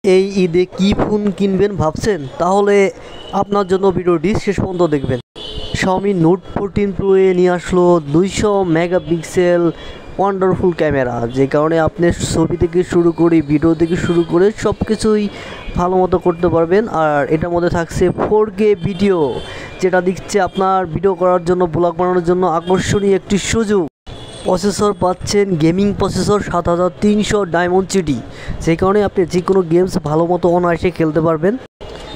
এই ঈদে কি ফোন কিনবেন ভাবছেন? তাহলে আপনার জন্য ভিডিওটি শেষ পর্যন্ত দেখবেন। Xiaomi Note 14 Pro এ নিয়ে আসলো 200 মেগাপিক্সেল ওয়ান্ডারফুল ক্যামেরা, যে কারণে আপনি ছবি থেকে শুরু করে ভিডিও থেকে শুরু করে সব কিছুই ভালো মতো করতে পারবেন। আর এটার মধ্যে থাকছে 4K ভিডিও, যেটা দিচ্ছে আপনার ভিডিও করার জন্য, ব্লগ বানানোর জন্য আকর্ষণীয় একটি সুযোগ। প্রসেসর পাচ্ছেন গেমিং প্রসেসর 7300 ডায়মন্ড সিটি, সেই কারণে আপনি যে কোনো গেমস ভালো মতো অনায়াসে খেলতে পারবেন।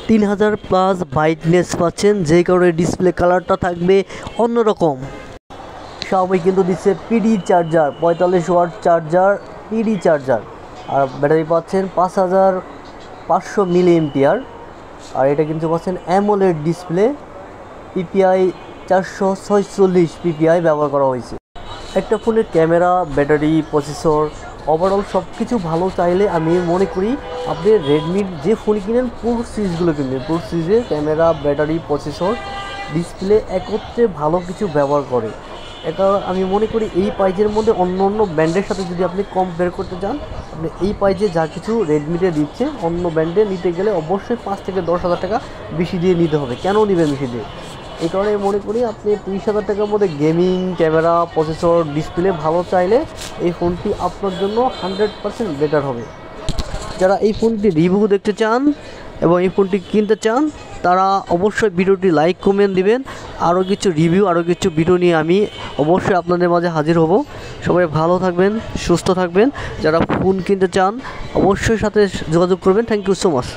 3000 প্লাস ব্রাইটনেস পাচ্ছেন, যেই কারণে ডিসপ্লে কালারটা থাকবে অন্যরকম। Xiaomi কিন্তু দিচ্ছে PD charger, 45 watt charger, PD charger. আর ব্যাটারি পাচ্ছেন 5500 মিলি এম্পিয়ার। আর এটা কিন্তু পাচ্ছেন অ্যামোলেড ডিসপ্লে, পিপিআই 446 পিপিআই ব্যবহার করা হয়েছে। একটা ফোনের ক্যামেরা, ব্যাটারি, প্রসেসর, ওভারঅল সব কিছু ভালো চাইলে আমি মনে করি আপনি রেডমির যে ফোন কিনেন পুরো সিরিজগুলো কিনবেন। পুরো সিরিজে ক্যামেরা, ব্যাটারি, প্রসেসর, ডিসপ্লে একত্রে ভালো কিছু ব্যবহার করে। এটা আমি মনে করি এই প্রাইজের মধ্যে অন্য অন্য ব্র্যান্ডের সাথে যদি আপনি কম্পেয়ার করতে চান, আপনি এই প্রাইজে যা কিছু রেডমিতে দিচ্ছে অন্য ব্র্যান্ডে নিতে গেলে অবশ্যই 5 থেকে 10,000 টাকা বেশি দিয়ে নিতে হবে। কেন নেবেন বেশি দিয়ে? এই কারণে মনে করি আপনি 30,000 টাকার মধ্যে গেমিং, ক্যামেরা, প্রসেসর, ডিসপ্লে ভালো চাইলে এই ফোনটি আপনার জন্য 100% বেটার হবে। যারা এই ফোনটি রিভিউ দেখতে চান এবং এই ফোনটি কিনতে চান, তারা অবশ্যই ভিডিওটি লাইক কমেন্ট দিবেন। আরও কিছু রিভিউ, আরও কিছু ভিডিও নিয়ে আমি অবশ্যই আপনাদের মাঝে হাজির হব। সবাই ভালো থাকবেন, সুস্থ থাকবেন। যারা ফোন কিনতে চান অবশ্যই সাথে যোগাযোগ করবেন। Thank you so much.